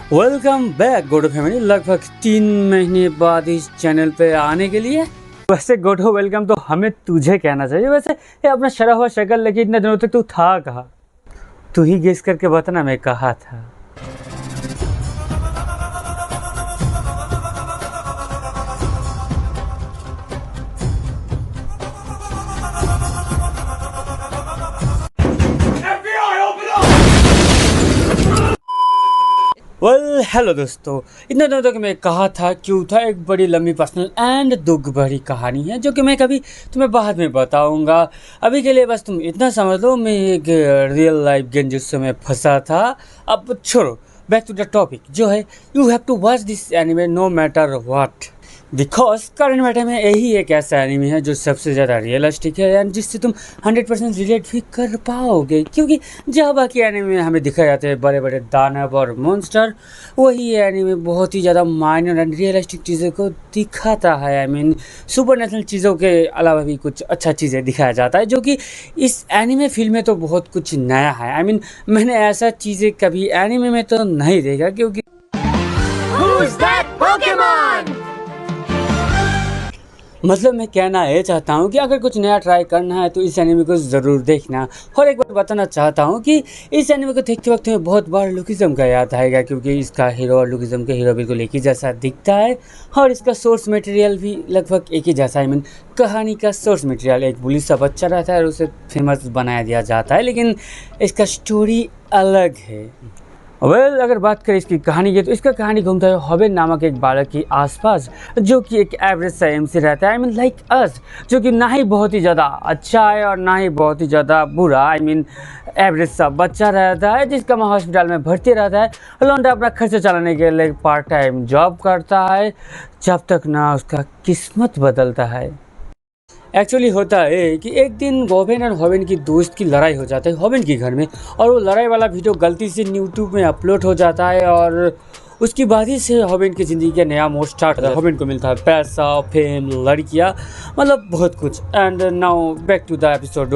Welcome back गोडो family. लगभग 3 महीने बाद इस चैनल पे आने के लिए। वैसे गोडो वेलकम तो हमें तुझे कहना चाहिए। वैसे ये अपना शरा हुआ शक्ल लेके इतने दिनों तक तू था कहाँ? तू ही गेस करके बता, मैं कहा था। हेलो दोस्तों, इतने दिनों तक मैं कहा था क्यों था। एक बड़ी लंबी पर्सनल एंड दुख भरी कहानी है जो कि मैं कभी तुम्हें बाद में बताऊंगा। अभी के लिए बस तुम इतना समझ लो, मैं एक रियल लाइफ गेम जिससे मैं फंसा था। अब छोड़ो, बैक टू द टॉपिक जो है, you have to watch this anime no matter what, because current matter में यही एक ऐसा एनिमे है जो सबसे ज़्यादा रियलिस्टिक है एंड जिससे तुम 100% रिलेट भी कर पाओगे। क्योंकि जहाँ बाकी एनिमे में हमें दिखाए जाते हैं बड़े बड़े दानव और मॉन्स्टर, वही एनिमे बहुत ही ज़्यादा माइनर एंड रियलिस्टिक चीज़ों को दिखाता है। आई मीन सुपर नेचुरल चीज़ों के अलावा भी कुछ अच्छा चीज़ें दिखाया जाता है, जो कि इस एनिमे फिल्म में तो बहुत कुछ नया है। आई मीन मैंने ऐसा चीज़ें कभी एनिमे में तो नहीं देखा। क्योंकि Who's that Pokemon? मतलब मैं कहना ये चाहता हूँ कि अगर कुछ नया ट्राई करना है तो इस एनिमे को ज़रूर देखना। और एक बार बताना चाहता हूँ कि इस एनिमे को देखते वक्त हमें बहुत बार लुकिज्म का याद आएगा, क्योंकि इसका हीरो और लुकिज्म के हीरो बिल्कुल एक ही जैसा दिखता है और इसका सोर्स मटेरियल भी लगभग एक ही जैसा। आई मीन कहानी का सोर्स मटेरियल एक बुली सा बच्चा रहता है और उसे फेमस बनाया दिया जाता है, लेकिन इसका स्टोरी अलग है। अगर बात करें इसकी कहानी की, तो इसका कहानी घूमता है हॉबिन नामक एक बालक के आसपास, जो कि एक एवरेज सा एमसी रहता है। आई मीन लाइक अस, जो कि ना ही बहुत ही ज़्यादा अच्छा है और ना ही बहुत ही ज़्यादा बुरा। आई मीन एवरेज सा बच्चा रहता है जिसका माँ हॉस्पिटल में भर्ती रहता है। लौंडा अपना खर्च चलाने के लिए पार्ट टाइम जॉब करता है, जब तक ना उसका किस्मत बदलता है। एक्चुअली होता है कि एक दिन गोवेन और हॉबिन की दोस्त की लड़ाई हो जाती है हॉबिन के घर में, और वो लड़ाई वाला वीडियो गलती से यूट्यूब में अपलोड हो जाता है और उसकी बाद ही से हॉबिन की ज़िंदगी का नया मोड़ स्टार्ट होता है। हॉबिन को मिलता है पैसा, फेम, लड़कियाँ, मतलब बहुत कुछ। And now back to the episode.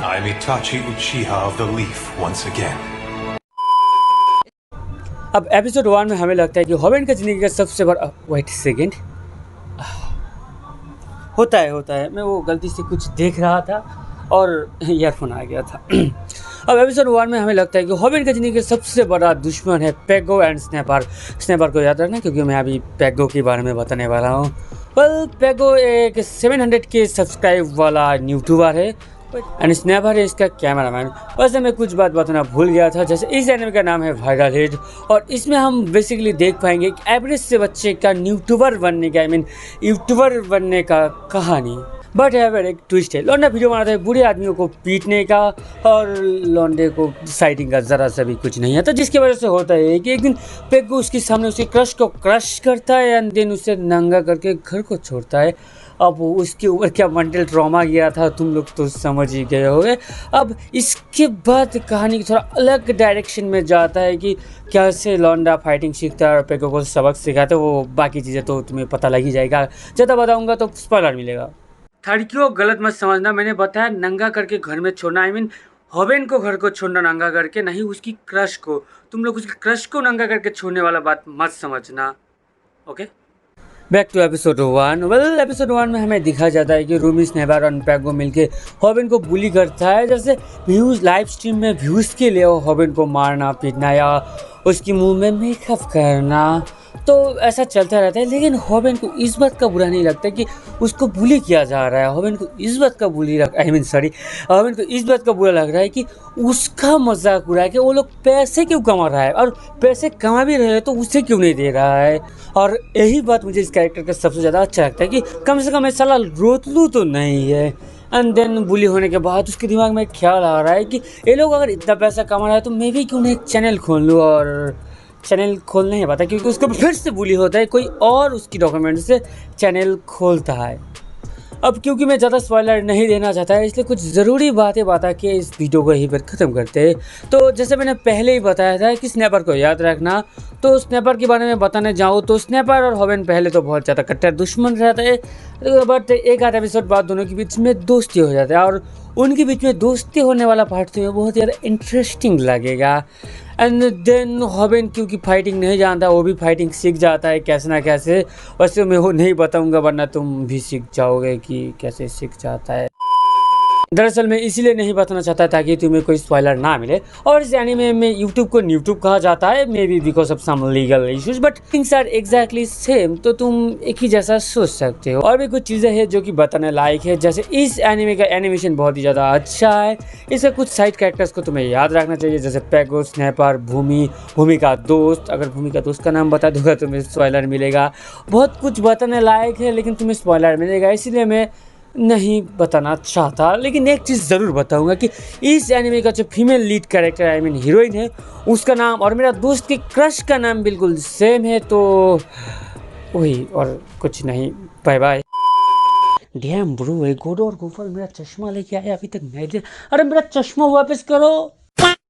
I'm Itachi Uchiha of the Leaf once again. अब एपिसोड 1 में हमें लगता है कि हॉबिन की ज़िंदगी का सबसे बड़ा वेट सेकेंड होता है मैं वो गलती से कुछ देख रहा था और ईयरफोन आ गया था। अब एपिसोड 1 में हमें लगता है कि हॉबिन की ज़िंदगी का सबसे बड़ा दुश्मन है पेगो एंड स्नैपर। स्नैपर को याद रखना, क्योंकि मैं अभी पेगो के बारे में बताने वाला हूँ। पेगो एक 700 के सब्सक्राइब वाला यूट्यूबर है एंड स्नैपर है इसका कैमरामैन। वैसे मैं कुछ बात बताना भूल गया था, जैसे इस एनिमे का नाम है वायरल हिट, और इसमें हम बेसिकली देख पाएंगे एक एवरेज से बच्चे का यूट्यूबर बनने का, आई मीन यूट्यूबर बनने का कहानी। बट है एक ट्विस्ट है, लौंडा वीडियो बनाता है बूढ़े आदमियों को पीटने का, और लौंडे को साइटिंग का ज़रा सा भी कुछ नहीं है। तो जिसकी वजह से होता है कि एक दिन पेगो उसके सामने उसके क्रश को क्रश करता है एंड देन उसे नंगा करके घर को छोड़ता है। अब उसके ऊपर क्या मेंटल ट्रॉमा गया था तुम लोग तो समझ ही गए होंगे। अब इसके बाद कहानी थोड़ा अलग डायरेक्शन में जाता है कि कैसे लौंडा फाइटिंग सीखता है और पेगो को सबक सिखाते हैं। वो बाकी चीज़ें तो तुम्हें पता लग ही जाएगा, ज़्यादा बताऊंगा तो स्पॉइलर मिलेगा। लड़कियों गलत मत समझना, मैंने बताया नंगा करके घर में छोड़ना। आई मीन हॉबिन को घर को छोड़ना नंगा करके, नहीं उसकी क्रश को। तुम लोग उसकी क्रश को नंगा करके छोड़ने वाला बात मत समझना, okay. Back to episode 1। Episode 1 में हमें दिखाया जाता है कि रूमी, स्नैपर और पेगो मिलके हॉबिन को बुली करता है। जैसे व्यूज़, लाइव स्ट्रीम में व्यूज़ के लिए हॉबिन को मारना पीटना या उसकी मुंह में मेकअप करना, तो ऐसा चलता रहता है। लेकिन हॉबिन को इस बात का बुरा नहीं लगता कि उसको बुली किया जा रहा है। हॉबिन को इस बात का हॉबिन को इस बात का बुरा लग रहा है कि उसका मजाक उड़ा है कि वो लोग पैसे क्यों कमा रहा है, और पैसे कमा भी रहे हैं तो उसे क्यों नहीं दे रहा है। और यही बात मुझे इस कैरेक्टर का सबसे ज़्यादा अच्छा लगता है कि कम से कम मैं साला रोतलू तो नहीं है। एंड देन बुली होने के बाद उसके दिमाग में एक ख्याल आ रहा है कि ये लोग अगर इतना पैसा कमा रहा है तो मैं भी क्यों नहीं एक चैनल खोल लूँ। और चैनल खोल नहीं पाता क्योंकि उसको फिर से बुली होता है, कोई और उसकी डॉक्यूमेंट से चैनल खोलता है। अब क्योंकि मैं ज़्यादा स्पॉइलर नहीं देना चाहता है, इसलिए कुछ ज़रूरी बातें बता के इस वीडियो को यहीं पर ख़त्म करते हैं। तो जैसे मैंने पहले ही बताया था कि स्नैपर को याद रखना, तो स्नैपर के बारे में बताने जाऊँ तो स्नैपर और हॉबिन पहले तो बहुत ज़्यादा कट्टर दुश्मन रहते हैं, बट एक आध एपिसोड बाद दोनों के बीच में दोस्ती हो जाती है, और उनके बीच में दोस्ती होने वाला पार्ट तुम्हें बहुत ज़्यादा इंटरेस्टिंग लगेगा। एंड देन हॉबिन क्योंकि फाइटिंग नहीं जानता, वो भी फाइटिंग सीख जाता है कैसे ना कैसे। वैसे मैं वो नहीं बताऊंगा वरना तुम भी सीख जाओगे कि कैसे सीख जाता है। दरअसल मैं इसीलिए नहीं बताना चाहता ताकि तुम्हें कोई स्पॉइलर ना मिले। और इस एनीमे में यूट्यूब को न्यूट्यूब कहा जाता है, maybe because of some legal issues, but things are exactly same, तो तुम एक ही जैसा सोच सकते हो। और भी कुछ चीज़ें हैं जो कि बताने लायक है, जैसे इस एनीमे का एनिमेशन बहुत ही ज़्यादा अच्छा है। इसका कुछ साइड कैरेक्टर्स को तुम्हें याद रखना चाहिए, जैसे पैगो, स्नैपर, भूमि का दोस्त। अगर भूमि का दोस्त का नाम बता दूंगा तुम्हें स्पॉइलर मिलेगा। बहुत कुछ बताने लायक है लेकिन तुम्हें स्पॉइलर मिलेगा, इसीलिए मैं नहीं बताना चाहता। लेकिन एक चीज़ ज़रूर बताऊंगा कि इस एनिमे का जो female lead character I mean heroine है, उसका नाम और मेरा दोस्त के क्रश का नाम बिल्कुल सेम है, तो वही और कुछ नहीं। Bye bye. डैम ब्रो, एक गोडो और गोफल मेरा चश्मा लेके आया, अभी तक नहीं दे। अरे मेरा चश्मा वापस करो।